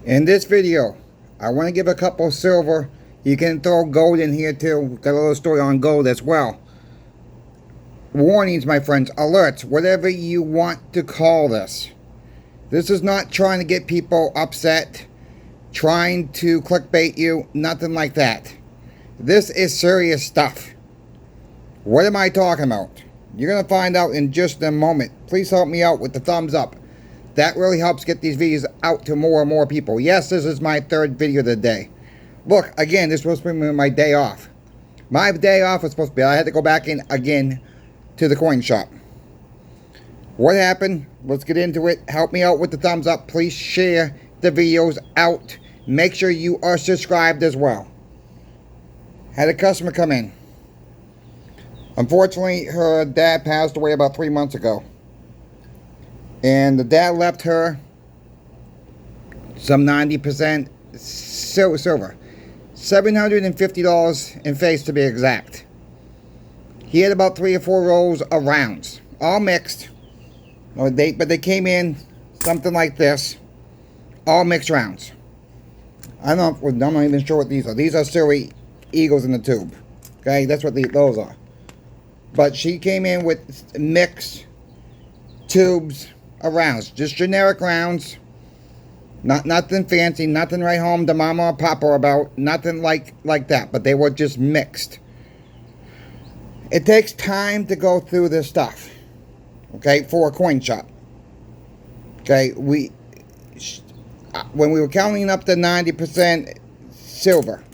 In this video, I want to give a couple silver. You can throw gold in here too. Got a little story on gold as well. Warnings, my friends, alerts, whatever you want to call this. This is not trying to get people upset, trying to clickbait you, nothing like that. This is serious stuff. What am I talking about? You're going to find out in just a moment. Please help me out with the thumbs up. That really helps get these videos out to more and more people. Yes, this is my third video of the day. Look, again, this was supposed to be my day off. My day off was supposed to be, I had to go back in again to the coin shop. What happened? Let's get into it. Help me out with the thumbs up. Please share the videos out. Make sure you are subscribed as well. Had a customer come in. Unfortunately, her dad passed away about 3 months ago. And the dad left her some 90% silver. $750 in face to be exact. He had about 3 or 4 rolls of rounds. All mixed. But they came in something like this. All mixed rounds. I'm not even sure what these are. These are silver eagles in the tube. Okay, that's what those are. But she came in with mixed tubes of rounds. Just generic rounds. Nothing fancy. Nothing right home to mama or papa about. Nothing like that. But they were just mixed. It takes time to go through this stuff. Okay, for a coin shop. Okay, when we were counting up to 90% silver,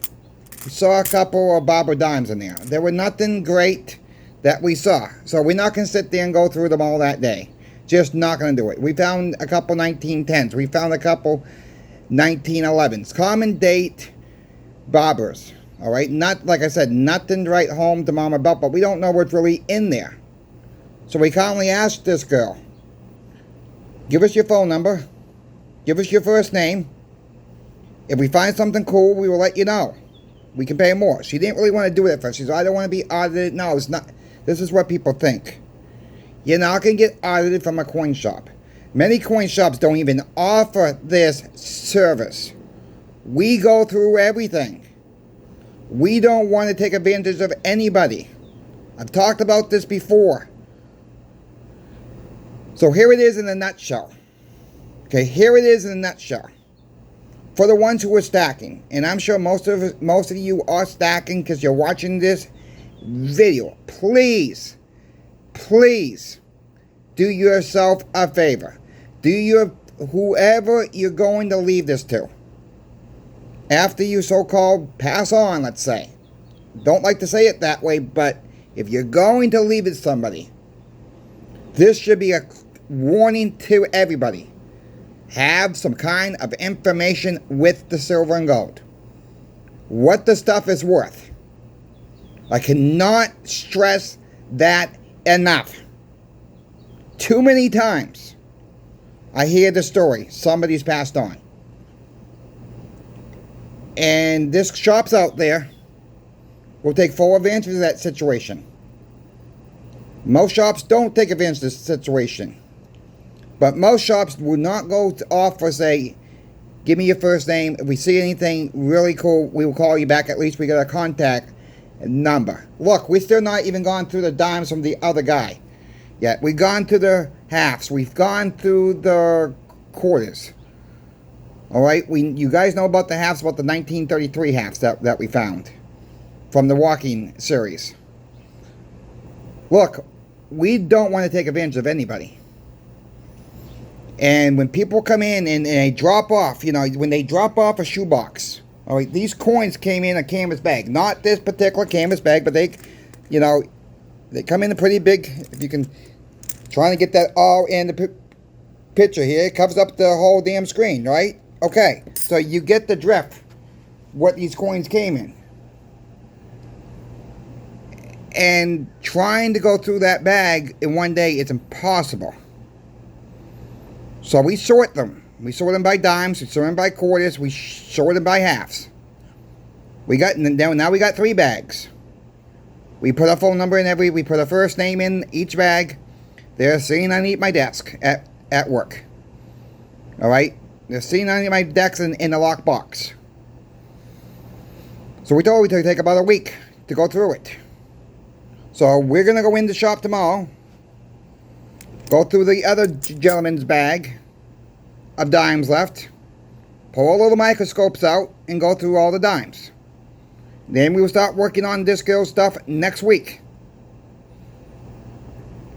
we saw a couple of bobber dimes in there. There were nothing great that we saw. So we're not going to sit there and go through them all that day. Just not going to do it. We found a couple 1910s. We found a couple 1911s. Common date bobbers. All right. Not, like I said, nothing right home to mama about, but we don't know what's really in there. So we kindly asked this girl, give us your phone number. Give us your first name. If we find something cool, we will let you know. We can pay more. She didn't really want to do it at first. She said, I don't want to be audited. No, it's not. This is what people think. You're not going to get audited from a coin shop. Many coin shops don't even offer this service. We go through everything. We don't want to take advantage of anybody. I've talked about this before. So here it is in a nutshell. Okay, here it is in a nutshell. For the ones who are stacking, and I'm sure most of you are stacking because you're watching this video. Please do yourself a favor. Whoever you're going to leave this to, after you so-called pass on, let's say. Don't like to say it that way, but if you're going to leave it to somebody, this should be a warning to everybody. Have some kind of information with the silver and gold. What the stuff is worth. I cannot stress that enough. Too many times I hear the story. Somebody's passed on. And this shop's out there will take full advantage of that situation. Most shops don't take advantage of this situation. But most shops will not go to offer, say, give me your first name. If we see anything really cool, we will call you back. At least we got a contact number. Look, we're still not even gone through the dimes from the other guy yet. We've gone through the halves. We've gone through the quarters. All right? You guys know about the halves, about the 1933 halves that we found from the walking series. Look, we don't want to take advantage of anybody. And when people come in and they drop off, when they drop off a shoebox, all right, these coins came in a canvas bag. Not this particular canvas bag, but they come in a pretty big, if you can, trying to get that all in the picture here. It covers up the whole damn screen, right? Okay, so you get the drift, what these coins came in. And trying to go through that bag in one day, it's impossible. So we sort them. We sort them by dimes. We sort them by quarters. We sort them by halves. Now we got 3 bags. We put our phone number in we put our first name in each bag. They're sitting underneath my desk at work. All right. They're sitting on my decks in the lockbox. So we told it would take about a week to go through it. So we're going to go in the shop tomorrow, go through the other gentleman's bag of dimes left, pull all the microscopes out, and go through all the dimes. Then we will start working on this girl's stuff next week.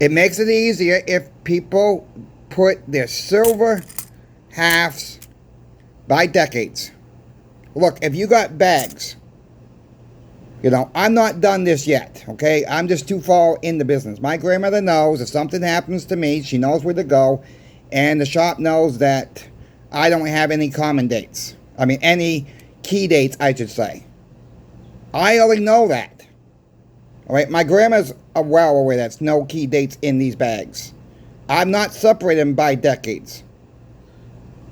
It makes it easier if people put their silver halves by decades. Look, if you got bags, you know, I'm not done this yet, okay? I'm just too far in the business. My grandmother knows if something happens to me, she knows where to go, and the shop knows that I don't have any common dates. I mean, any key dates, I should say. I already know that. All right, my grandma's well aware that's no key dates in these bags. I'm not separating them by decades.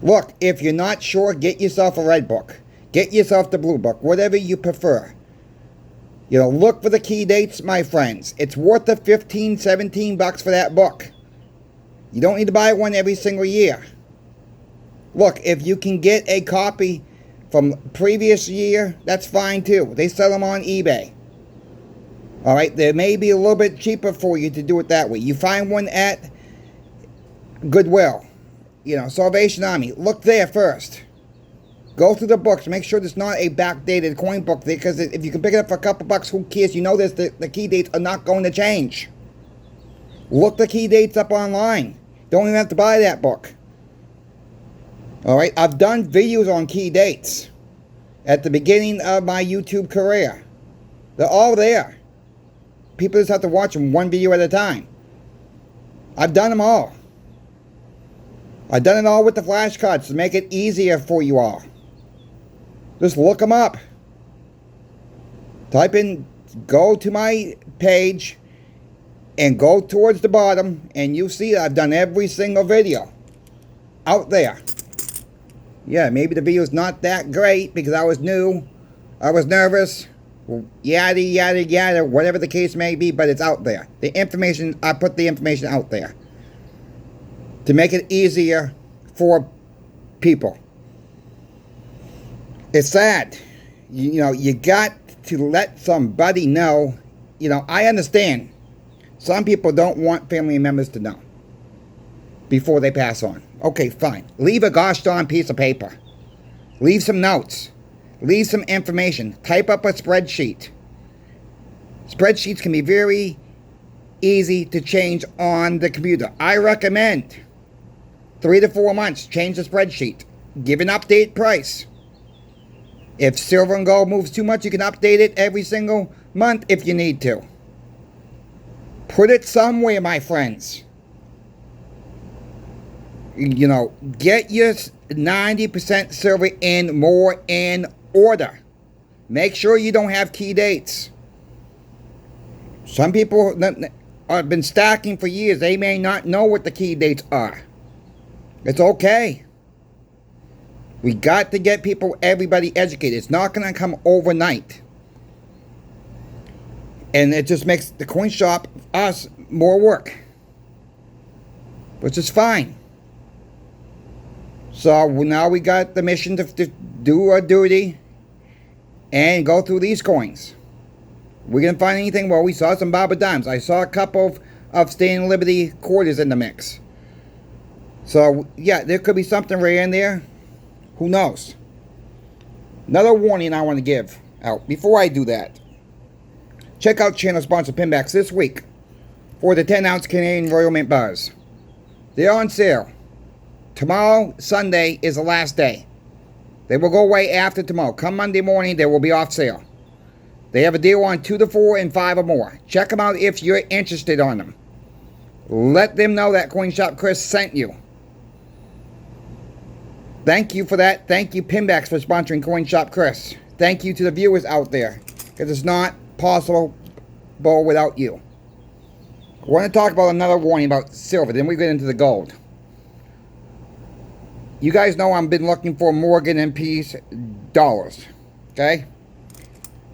Look, if you're not sure, get yourself a red book. Get yourself the blue book, whatever you prefer. You know, look for the key dates, my friends. It's worth the 15, 17 bucks for that book. You don't need to buy one every single year. Look, if you can get a copy from previous year, that's fine too. They sell them on eBay. Alright, they may be a little bit cheaper for you to do it that way. You find one at Goodwill, you know, Salvation Army. Look there first. Go through the books. Make sure there's not a backdated coin book there, because if you can pick it up for a couple bucks, who cares? You know the key dates are not going to change. Look the key dates up online. Don't even have to buy that book. Alright, I've done videos on key dates at the beginning of my YouTube career. They're all there. People just have to watch them one video at a time. I've done them all. I've done it all with the flashcards to make it easier for you all. Just look them up. Type in, go to my page and go towards the bottom, and you see I've done every single video out there. Yeah, maybe the video's not that great because I was new, I was nervous, yada yada yada, whatever the case may be, but it's out there. The information, I put the information out there to make it easier for people. It's sad. You know, you got to let somebody know. You know, I understand. Some people don't want family members to know before they pass on. Okay, fine. Leave a gosh darn piece of paper. Leave some notes. Leave some information. Type up a spreadsheet. Spreadsheets can be very easy to change on the computer. I recommend 3 to 4 months, change the spreadsheet. Give an update price. If silver and gold moves too much, you can update it every single month if you need to. Put it somewhere, my friends. You know, get your 90% silver in more in order. Make sure you don't have key dates. Some people have been stacking for years. They may not know what the key dates are. It's okay. We got to get people, everybody educated. It's not going to come overnight. And it just makes the coin shop, us, more work. Which is fine. So now we got the mission to do our duty and go through these coins. We didn't find anything. Well, we saw some Baba Dimes. I saw a couple of Stand Liberty quarters in the mix. So, yeah, there could be something rare in there. Who knows? Another warning I want to give out. Before I do that, check out channel sponsor Pinbacks this week for the 10-ounce Canadian Royal Mint bars. They're on sale. Tomorrow, Sunday, is the last day. They will go away after tomorrow. Come Monday morning, they will be off sale. They have a deal on 2 to 4 and 5 or more. Check them out if you're interested on them. Let them know that Coin Shop Chris sent you. Thank you for that. Thank you, Pinbacks, for sponsoring Coin Shop Chris. Thank you to the viewers out there, because it's not possible without you. I want to talk about another warning about silver, then we get into the gold. You guys know I've been looking for Morgan and Peace dollars, okay?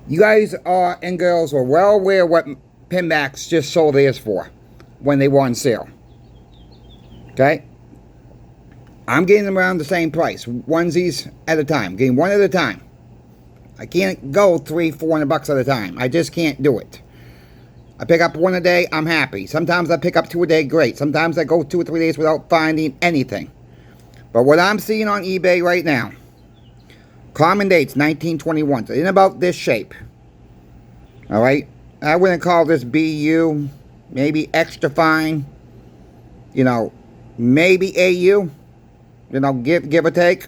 You guys are and girls are well aware what Pinbacks just sold theirs for when they were on sale, okay? I'm getting them around the same price. Onesies at a time. Getting one at a time. I can't go $300-400 at a time. I just can't do it. I pick up one a day, I'm happy. Sometimes I pick up 2 a day, great. Sometimes I go 2 or 3 days without finding anything. But what I'm seeing on eBay right now, common dates 1921, so in about this shape. Alright? I wouldn't call this BU, maybe extra fine, you know, maybe AU, you know, give or take,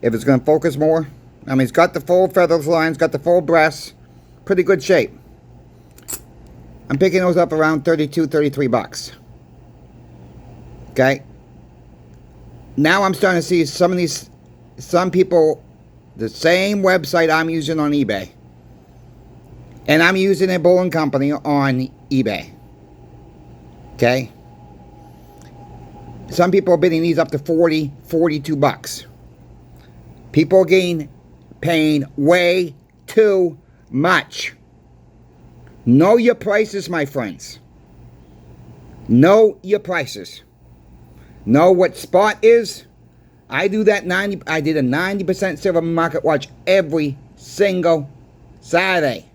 if it's going to focus more. I mean, it's got the full feathers lines, got the full breasts, pretty good shape. I'm picking those up around $32-33. Okay? Now I'm starting to see some people, the same website I'm using on eBay. And I'm using a Bull & Company on eBay. Okay? Some people are bidding these up to $42. People are paying way too much. Know your prices, my friends. Know your prices. Know what spot is. I do that I did a 90% silver market watch every single Saturday.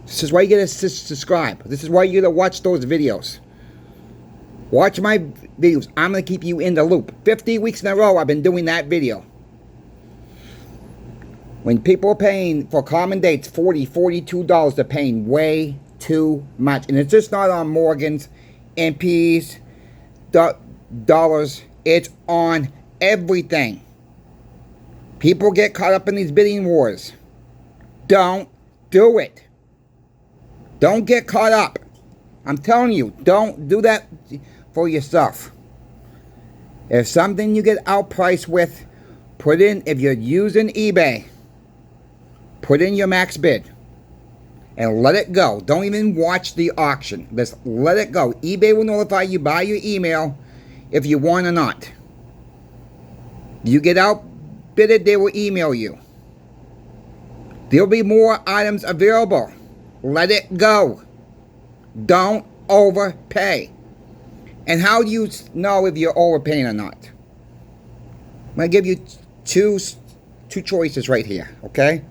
This is why you gotta subscribe. This is why you gotta watch those videos. Watch my videos. I'm gonna keep you in the loop. 50 weeks in a row I've been doing that video. When people are paying for common dates $40-42, they're paying way too much. And it's just not on Morgans, MPs, dollars. It's on everything. People get caught up in these bidding wars. Don't do it. Don't get caught up. I'm telling you, don't do that for yourself. If something you get outpriced with, put in, if you're using eBay, put in your max bid and let it go. Don't even watch the auction. Just let it go. eBay will notify you by your email if you won or not. You get outbidded, they will email you. There'll be more items available. Let it go. Don't overpay. And how do you know if you're overpaying or not? I'm going to give you two choices right here, okay?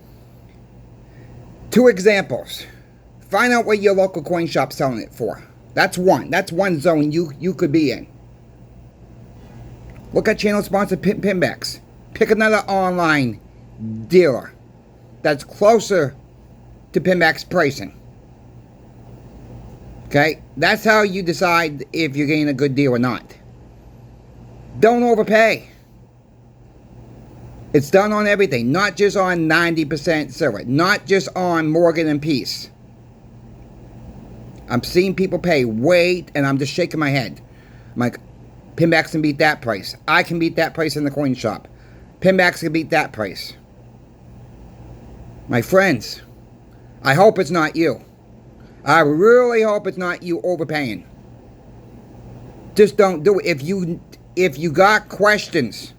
2 examples. Find out what your local coin shop's selling it for. That's one. That's one zone you could be in. Look at channel sponsor Pinbacks. Pick another online dealer that's closer to Pinbacks pricing. Okay? That's how you decide if you're getting a good deal or not. Don't overpay. It's done on everything, not just on 90% silver, not just on Morgan and Peace. I'm seeing people pay way, and I'm just shaking my head. I'm like, Pinbacks can beat that price. I can beat that price in the coin shop. Pinbacks can beat that price. My friends, I hope it's not you. I really hope it's not you overpaying. Just don't do it. If you got questions,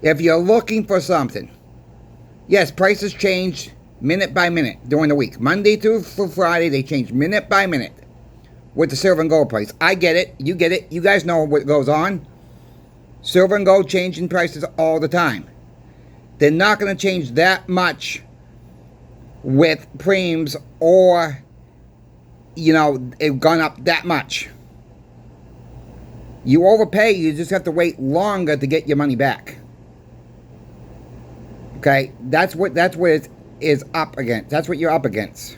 if you're looking for something, yes, prices change minute by minute during the week. Monday through Friday, they change minute by minute with the silver and gold price. I get it. You get it. You guys know what goes on. Silver and gold changing prices all the time. They're not going to change that much with preems or, you know, it gone up that much. You overpay, you just have to wait longer to get your money back. Okay, that's what it is up against. That's what you're up against.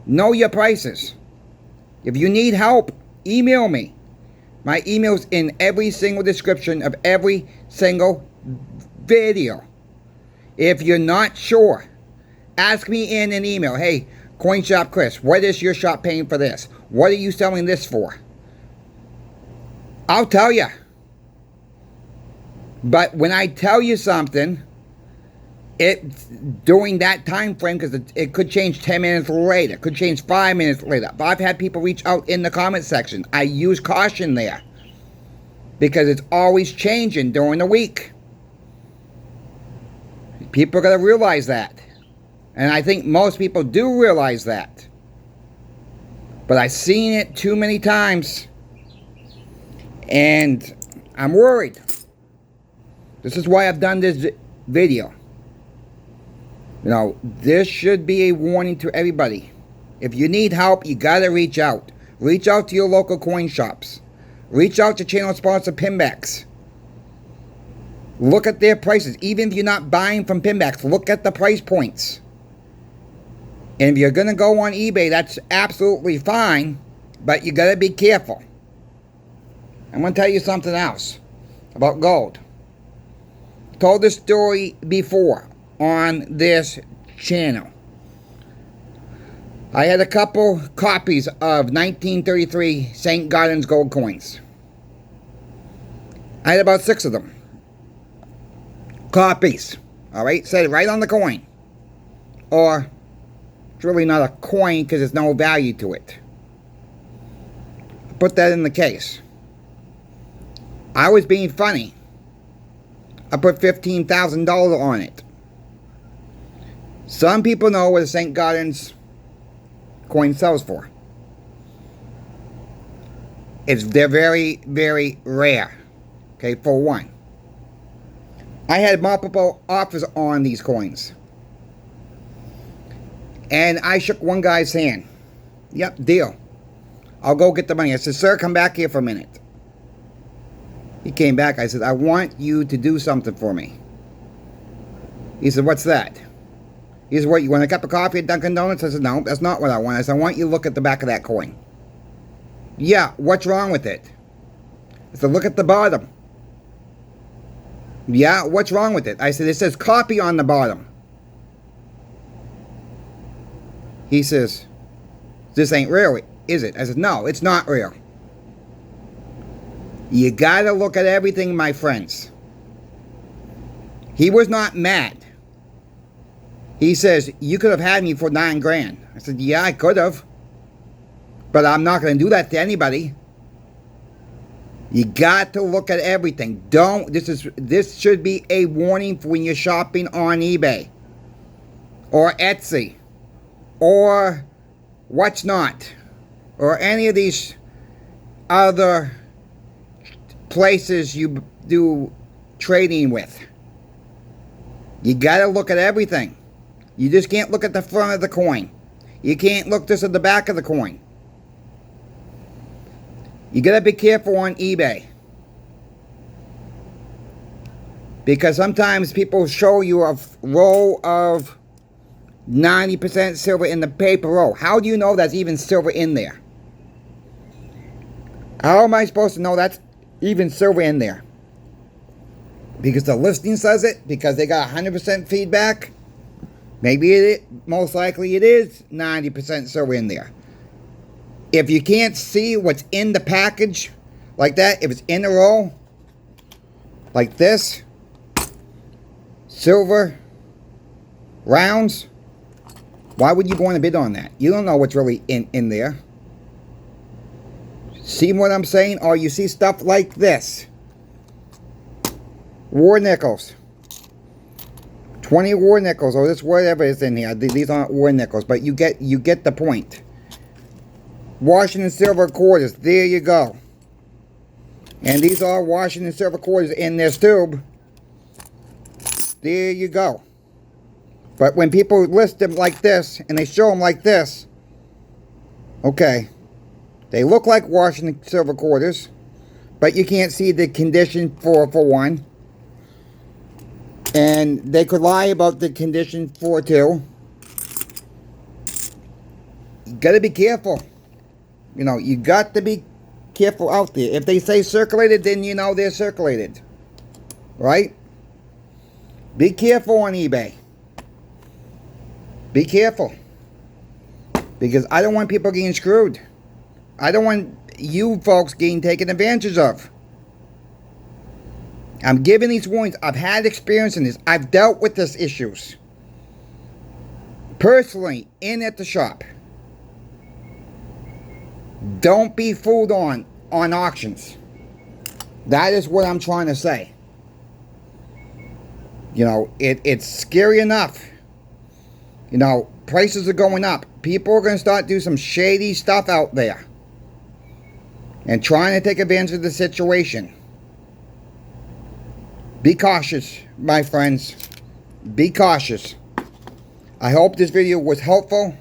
Know your prices. If you need help, email me. My email's in every single description of every single video. If you're not sure, ask me in an email. Hey, Coin Shop Chris, what is your shop paying for this? What are you selling this for? I'll tell you. But when I tell you something, it's during that time frame, because it could change 10 minutes later. It could change 5 minutes later. But I've had people reach out in the comment section. I use caution there, because it's always changing during the week. People got to realize that. And I think most people do realize that. But I've seen it too many times. And I'm worried. This is why I've done this video. You know, this should be a warning to everybody. If you need help, you gotta reach out. Reach out to your local coin shops. Reach out to channel sponsor Pinbacks. Look at their prices. Even if you're not buying from Pinbacks, look at the price points. And if you're gonna go on eBay, that's absolutely fine, but you gotta be careful. I'm gonna tell you something else about gold. Told this story before on this channel. I had a couple copies of 1933 St. Gaudens gold coins. I had about 6 of them. Copies. Alright, said it right on the coin. Or, it's really not a coin because there's no value to it. Put that in the case. I was being funny. I put $15,000 on it. Some people know what a St. Gaudens coin sells for. They're very, very rare. Okay, for one. I had multiple offers on these coins. And I shook one guy's hand. Yep, deal. I'll go get the money. I said, sir, come back here for a minute. He came back. I said, I want you to do something for me. He said, what's that? He said, what, you want a cup of coffee at Dunkin' Donuts? I said, no, that's not what I want. I said, I want you to look at the back of that coin. Yeah, what's wrong with it? I said, look at the bottom. Yeah, what's wrong with it? I said, it says copy on the bottom. He says, this ain't real, is it? I said, no, it's not real. You gotta look at everything, my friends. He was not mad. He says, you could have had me for $9,000. I said, yeah, I could have. But I'm not going to do that to anybody. You got to look at everything. This should be a warning for when you're shopping on eBay. Or Etsy. Or What's Not. Or any of these other places you do trading with. You got to look at everything. You just can't look at the front of the coin. You can't look just at the back of the coin. You got to be careful on eBay. Because sometimes people show you a roll of 90% silver in the paper roll. How do you know that's even silver in there? How am I supposed to know that's even silver in there? Because the listing says it? Because they got 100% feedback? Maybe most likely it is 90% silver in there. If you can't see what's in the package like that, if it's in a roll like this, silver rounds, why would you go on a bid on that? You don't know what's really in there. See what I'm saying? Or you see stuff like this. War nickels. 20 war nickels, or this whatever is in here. These aren't war nickels, but you get the point. Washington silver quarters. There you go. And these are Washington silver quarters in this tube. There you go. But when people list them like this, and they show them like this, okay, they look like Washington silver quarters, but you can't see the condition for one. And they could lie about the condition for two. You gotta be careful. You know, you got to be careful out there. If they say circulated, then you know they're circulated. Right? Be careful on eBay. Be careful. Because I don't want people getting screwed. I don't want you folks getting taken advantage of. I'm giving these warnings. I've had experience in this. I've dealt with these issues. Personally, at the shop. Don't be fooled on auctions. That is what I'm trying to say. You know, it's scary enough. You know, prices are going up. People are going to start doing some shady stuff out there. And trying to take advantage of the situation. Be cautious, my friends. Be cautious. I hope this video was helpful.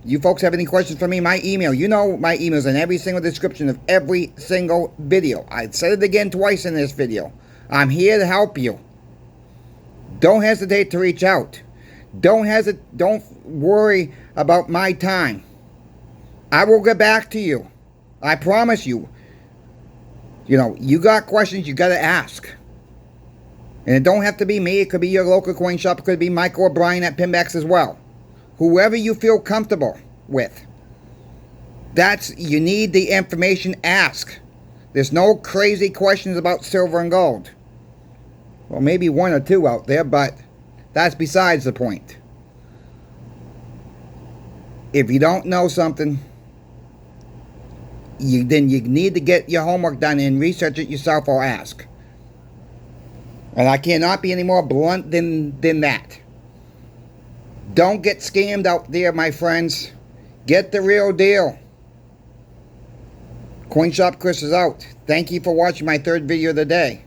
You folks have any questions for me? My email, you know my email's in every single description of every single video. I said it again twice in this video. I'm here to help you. Don't hesitate to reach out. Don't worry about my time. I will get back to you. I promise you. You know, you got questions, you got to ask. And it don't have to be me. It could be your local coin shop. It could be Michael or Brian at Pinbacks as well. Whoever you feel comfortable with. You need the information, ask. There's no crazy questions about silver and gold. Well, maybe one or two out there, but that's besides the point. If you don't know something, then you need to get your homework done and research it yourself or ask. And I cannot be any more blunt than that. Don't get scammed out there, my friends. Get the real deal. Coin Shop Chris is out. Thank you for watching my third video of the day.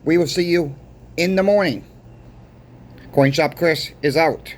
We will see you in the morning. Coin Shop Chris is out.